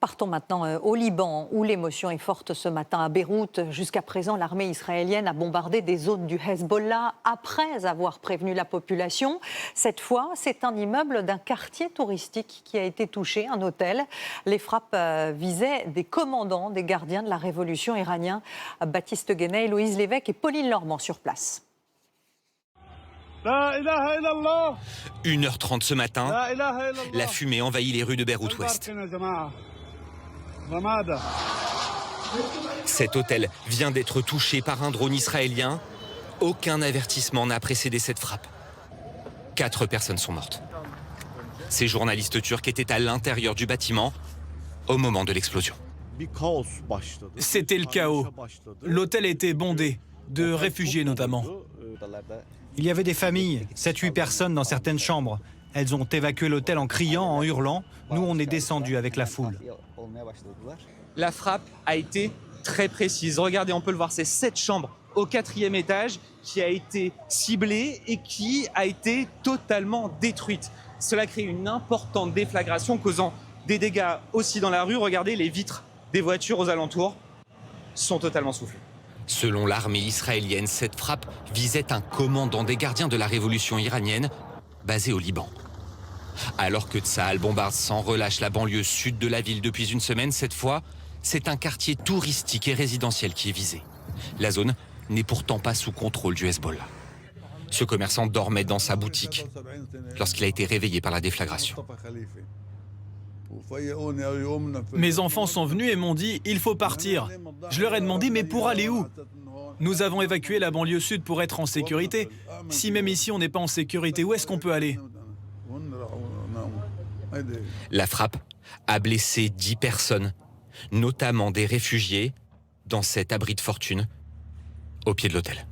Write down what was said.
Partons maintenant au Liban, où l'émotion est forte ce matin à Beyrouth. Jusqu'à présent, l'armée israélienne a bombardé des zones du Hezbollah après avoir prévenu la population. Cette fois, c'est un immeuble d'un quartier touristique qui a été touché, un hôtel. Les frappes visaient des commandants, des gardiens de la révolution iranienne. Baptiste Guénet, Loïse Lévesque et Pauline Lormand sur place. 1h30 ce matin, la fumée envahit les rues de Beyrouth-Ouest. Cet hôtel vient d'être touché par un drone israélien. Aucun avertissement n'a précédé cette frappe. 4 personnes sont mortes. Ces journalistes turcs étaient à l'intérieur du bâtiment au moment de l'explosion. C'était le chaos. L'hôtel était bondé, de réfugiés notamment. Il y avait des familles, 7-8 personnes dans certaines chambres. Elles ont évacué l'hôtel en criant, en hurlant. Nous, on est descendus avec la foule. La frappe a été très précise. Regardez, on peut le voir, c'est 7 chambres au 4e étage qui a été ciblée et qui a été totalement détruite. Cela crée une importante déflagration causant des dégâts aussi dans la rue. Regardez, les vitres des voitures aux alentours sont totalement soufflées. Selon l'armée israélienne, cette frappe visait un commandant des gardiens de la révolution iranienne basé au Liban. Alors que Tsahal bombarde sans relâche la banlieue sud de la ville depuis une semaine, cette fois, c'est un quartier touristique et résidentiel qui est visé. La zone n'est pourtant pas sous contrôle du Hezbollah. Ce commerçant dormait dans sa boutique lorsqu'il a été réveillé par la déflagration. Mes enfants sont venus et m'ont dit « il faut partir ». Je leur ai demandé « mais pour aller où ?» Nous avons évacué la banlieue sud pour être en sécurité. Si même ici on n'est pas en sécurité, où est-ce qu'on peut aller? La frappe a blessé 10 personnes, notamment des réfugiés, dans cet abri de fortune au pied de l'hôtel.